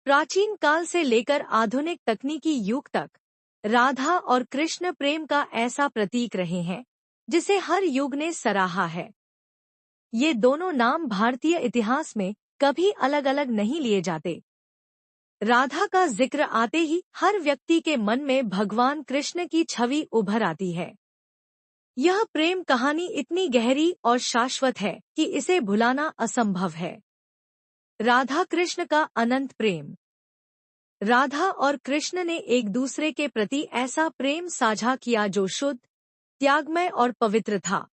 प्राचीन काल से लेकर आधुनिक तकनीकी युग तक राधा और कृष्ण प्रेम का ऐसा प्रतीक रहे हैं जिसे हर युग ने सराहा है। ये दोनों नाम भारतीय इतिहास में कभी अलग अलग नहीं लिए जाते। राधा का जिक्र आते ही हर व्यक्ति के मन में भगवान कृष्ण की छवि उभर आती है। यह प्रेम कहानी इतनी गहरी और शाश्वत है कि इसे भुलाना असंभव है। राधा कृष्ण का अनंत प्रेम। राधा और कृष्ण ने एक दूसरे के प्रति ऐसा प्रेम साझा किया जो शुद्ध, त्यागमय और पवित्र था।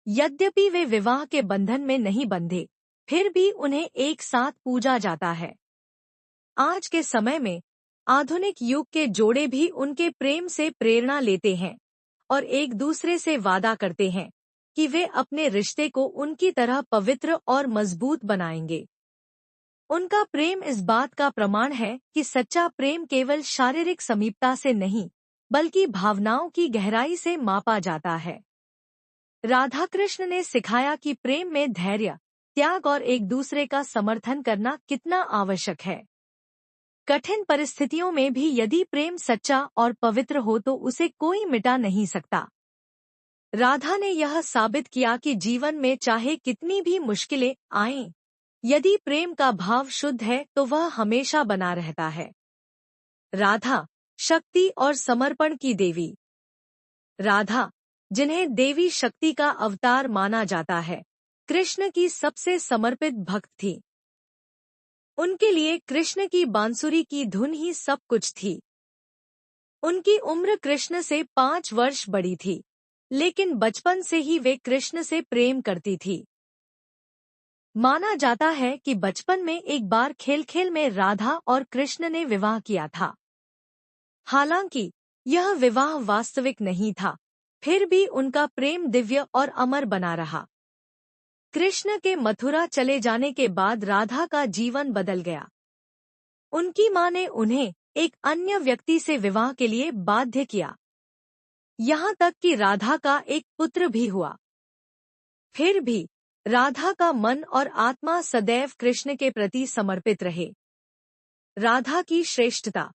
यद्यपि वे विवाह के बंधन में नहीं बंधे, फिर भी उन्हें एक साथ पूजा जाता है। आज के समय में आधुनिक युग के जोड़े भी उनके प्रेम से प्रेरणा लेते हैं और एक दूसरे से वादा करते हैं कि वे अपने रिश्ते को उनकी तरह पवित्र और मजबूत बनाएंगे। उनका प्रेम इस बात का प्रमाण है कि सच्चा प्रेम केवल शारीरिक समीपता से नहीं, बल्कि भावनाओं की गहराई से मापा जाता है। राधा कृष्ण ने सिखाया कि प्रेम में धैर्य, त्याग और एक दूसरे का समर्थन करना कितना आवश्यक है। कठिन परिस्थितियों में भी यदि प्रेम सच्चा और पवित्र हो तो उसे कोई मिटा नहीं सकता। राधा ने यह साबित किया कि जीवन में चाहे कितनी भी मुश्किलें आएं, यदि प्रेम का भाव शुद्ध है तो वह हमेशा बना रहता है। राधा, शक्ति और समर्पण की देवी। राधा, जिन्हें देवी शक्ति का अवतार माना जाता है, कृष्ण की सबसे समर्पित भक्त थी। उनके लिए कृष्ण की बांसुरी की धुन ही सब कुछ थी। उनकी उम्र कृष्ण से 5 वर्ष बड़ी थी, लेकिन बचपन से ही वे कृष्ण से प्रेम करती थी। माना जाता है कि बचपन में एक बार खेल खेल में राधा और कृष्ण ने विवाह किया था। हालांकि यह विवाह वास्तविक नहीं था, फिर भी उनका प्रेम दिव्य और अमर बना रहा। कृष्ण के मथुरा चले जाने के बाद राधा का जीवन बदल गया। उनकी मां ने उन्हें एक अन्य व्यक्ति से विवाह के लिए बाध्य किया, यहाँ तक कि राधा का एक पुत्र भी हुआ। फिर भी राधा का मन और आत्मा सदैव कृष्ण के प्रति समर्पित रहे। राधा की श्रेष्ठता।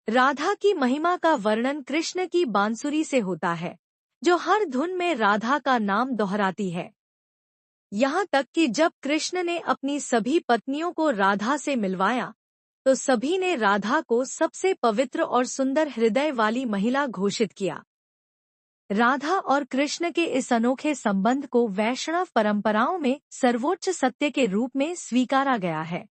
राधा की महिमा का वर्णन कृष्ण की बांसुरी से होता है, जो हर धुन में राधा का नाम दोहराती है। यहाँ तक कि जब कृष्ण ने अपनी सभी पत्नियों को राधा से मिलवाया, तो सभी ने राधा को सबसे पवित्र और सुंदर हृदय वाली महिला घोषित किया। राधा और कृष्ण के इस अनोखे संबंध को वैष्णव परंपराओं में सर्वोच्च सत्य के रूप में स्वीकारा गया है।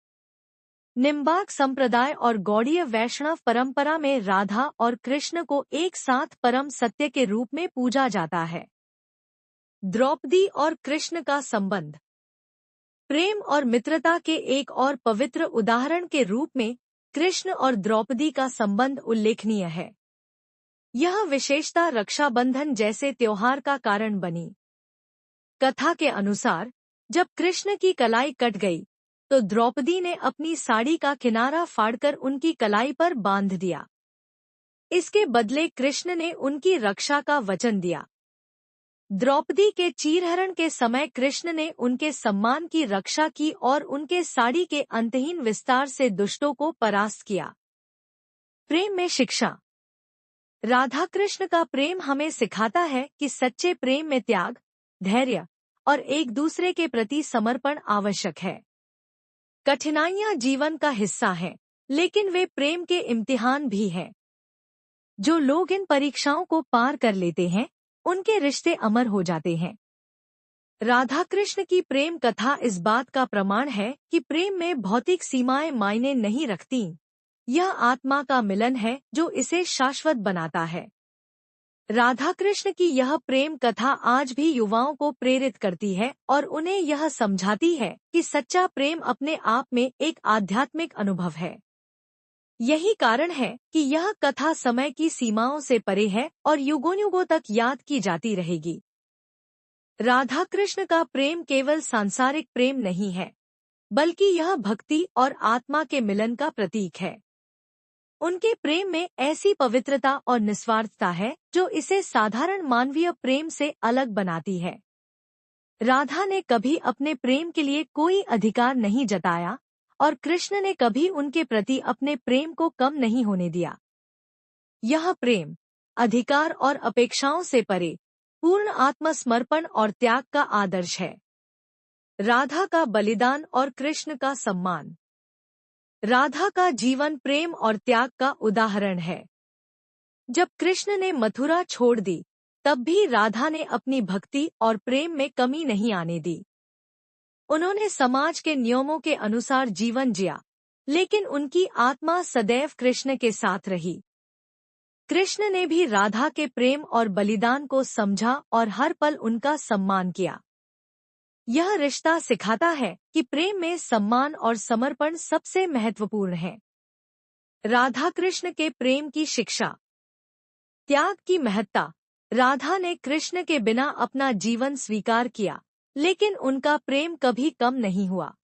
निम्बार्क संप्रदाय और गौड़ीय वैष्णव परंपरा में राधा और कृष्ण को एक साथ परम सत्य के रूप में पूजा जाता है। द्रौपदी और कृष्ण का संबंध। प्रेम और मित्रता के एक और पवित्र उदाहरण के रूप में कृष्ण और द्रौपदी का संबंध उल्लेखनीय है। यह विशेषता रक्षाबंधन जैसे त्योहार का कारण बनी। कथा के अनुसार जब कृष्ण की कलाई कट गई, तो द्रौपदी ने अपनी साड़ी का किनारा फाड़कर उनकी कलाई पर बांध दिया। इसके बदले कृष्ण ने उनकी रक्षा का वचन दिया। द्रौपदी के चीरहरण के समय कृष्ण ने उनके सम्मान की रक्षा की और उनके साड़ी के अंतहीन विस्तार से दुष्टों को परास्त किया। प्रेम में शिक्षा। राधा कृष्ण का प्रेम हमें सिखाता है कि सच्चे प्रेम में त्याग, धैर्य और एक दूसरे के प्रति समर्पण आवश्यक है। कठिनाइयां जीवन का हिस्सा हैं, लेकिन वे प्रेम के इम्तिहान भी हैं। जो लोग इन परीक्षाओं को पार कर लेते हैं, उनके रिश्ते अमर हो जाते हैं। राधा कृष्ण की प्रेम कथा इस बात का प्रमाण है कि प्रेम में भौतिक सीमाएं मायने नहीं रखती। यह आत्मा का मिलन है जो इसे शाश्वत बनाता है। राधा कृष्ण की यह प्रेम कथा आज भी युवाओं को प्रेरित करती है और उन्हें यह समझाती है कि सच्चा प्रेम अपने आप में एक आध्यात्मिक अनुभव है। यही कारण है कि यह कथा समय की सीमाओं से परे है और युगों-युगों तक याद की जाती रहेगी। राधा कृष्ण का प्रेम केवल सांसारिक प्रेम नहीं है, बल्कि यह भक्ति और आत्मा के मिलन का प्रतीक है। उनके प्रेम में ऐसी पवित्रता और निस्वार्थता है जो इसे साधारण मानवीय प्रेम से अलग बनाती है। राधा ने कभी अपने प्रेम के लिए कोई अधिकार नहीं जताया और कृष्ण ने कभी उनके प्रति अपने प्रेम को कम नहीं होने दिया। यह प्रेम अधिकार और अपेक्षाओं से परे पूर्ण आत्मसमर्पण और त्याग का आदर्श है। राधा का बलिदान और कृष्ण का सम्मान। राधा का जीवन प्रेम और त्याग का उदाहरण है। जब कृष्ण ने मथुरा छोड़ दी, तब भी राधा ने अपनी भक्ति और प्रेम में कमी नहीं आने दी। उन्होंने समाज के नियमों के अनुसार जीवन जिया, लेकिन उनकी आत्मा सदैव कृष्ण के साथ रही। कृष्ण ने भी राधा के प्रेम और बलिदान को समझा और हर पल उनका सम्मान किया। यह रिश्ता सिखाता है कि प्रेम में सम्मान और समर्पण सबसे महत्वपूर्ण है। राधा कृष्ण के प्रेम की शिक्षा। त्याग की महत्ता। राधा ने कृष्ण के बिना अपना जीवन स्वीकार किया, लेकिन उनका प्रेम कभी कम नहीं हुआ।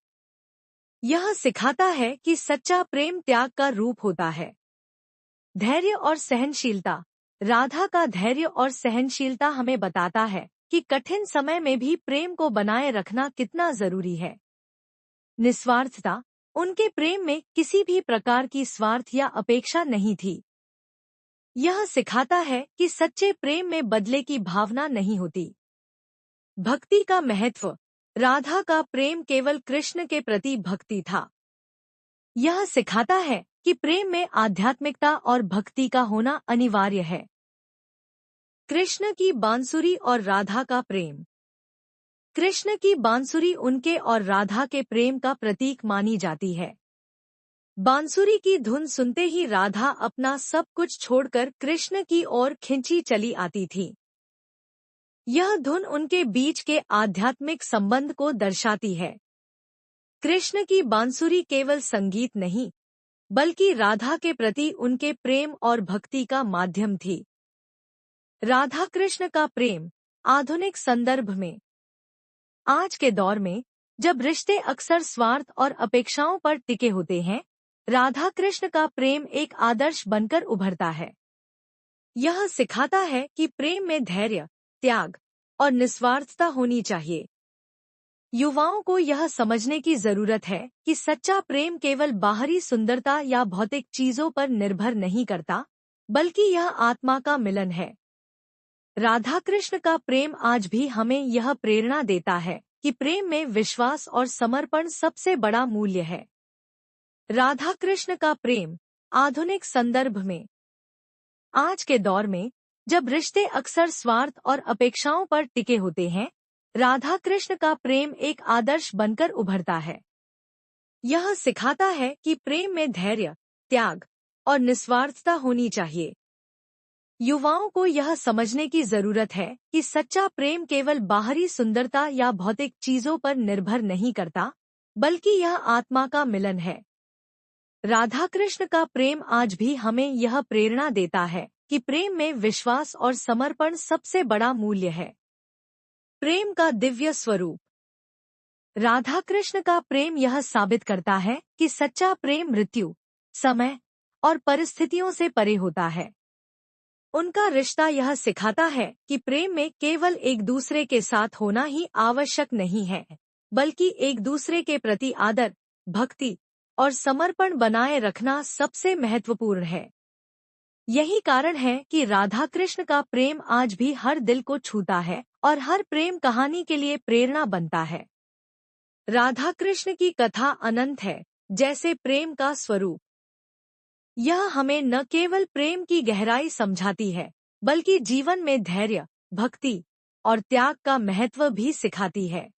यह सिखाता है कि सच्चा प्रेम त्याग का रूप होता है। धैर्य और सहनशीलता। राधा का धैर्य और सहनशीलता हमें बताता है कि कठिन समय में भी प्रेम को बनाए रखना कितना जरूरी है। निस्वार्थता। उनके प्रेम में किसी भी प्रकार की स्वार्थ या अपेक्षा नहीं थी। यह सिखाता है कि सच्चे प्रेम में बदले की भावना नहीं होती। भक्ति का महत्व। राधा का प्रेम केवल कृष्ण के प्रति भक्ति था। यह सिखाता है कि प्रेम में आध्यात्मिकता और भक्ति का होना अनिवार्य है। कृष्ण की बांसुरी और राधा का प्रेम। कृष्ण की बांसुरी उनके और राधा के प्रेम का प्रतीक मानी जाती है। बांसुरी की धुन सुनते ही राधा अपना सब कुछ छोड़कर कृष्ण की ओर खिंची चली आती थी। यह धुन उनके बीच के आध्यात्मिक संबंध को दर्शाती है। कृष्ण की बांसुरी केवल संगीत नहीं, बल्कि राधा के प्रति उनके प्रेम और भक्ति का माध्यम थी। राधा कृष्ण का प्रेम आधुनिक संदर्भ में। आज के दौर में जब रिश्ते अक्सर स्वार्थ और अपेक्षाओं पर टिके होते हैं, राधा कृष्ण का प्रेम एक आदर्श बनकर उभरता है। यह सिखाता है कि प्रेम में धैर्य, त्याग और निस्वार्थता होनी चाहिए। युवाओं को यह समझने की जरूरत है कि सच्चा प्रेम केवल बाहरी सुंदरता या भौतिक चीजों पर निर्भर नहीं करता, बल्कि यह आत्मा का मिलन है। राधा कृष्ण का प्रेम आज भी हमें यह प्रेरणा देता है कि प्रेम में विश्वास और समर्पण सबसे बड़ा मूल्य है। राधा कृष्ण का प्रेम आधुनिक संदर्भ में। आज के दौर में जब रिश्ते अक्सर स्वार्थ और अपेक्षाओं पर टिके होते हैं, राधा कृष्ण का प्रेम एक आदर्श बनकर उभरता है। यह सिखाता है कि प्रेम में धैर्य, त्याग और निस्वार्थता होनी चाहिए। युवाओं को यह समझने की जरूरत है कि सच्चा प्रेम केवल बाहरी सुंदरता या भौतिक चीजों पर निर्भर नहीं करता, बल्कि यह आत्मा का मिलन है। राधा कृष्ण का प्रेम आज भी हमें यह प्रेरणा देता है कि प्रेम में विश्वास और समर्पण सबसे बड़ा मूल्य है। प्रेम का दिव्य स्वरूप। राधा कृष्ण का प्रेम यह साबित करता है कि सच्चा प्रेम मृत्यु, समय और परिस्थितियों से परे होता है। उनका रिश्ता यह सिखाता है कि प्रेम में केवल एक दूसरे के साथ होना ही आवश्यक नहीं है, बल्कि एक दूसरे के प्रति आदर, भक्ति और समर्पण बनाए रखना सबसे महत्वपूर्ण है। यही कारण है कि राधा कृष्ण का प्रेम आज भी हर दिल को छूता है और हर प्रेम कहानी के लिए प्रेरणा बनता है। राधा कृष्ण की कथा अनंत है, जैसे प्रेम का स्वरूप। यह हमें न केवल प्रेम की गहराई समझाती है, बल्कि जीवन में धैर्य, भक्ति और त्याग का महत्व भी सिखाती है।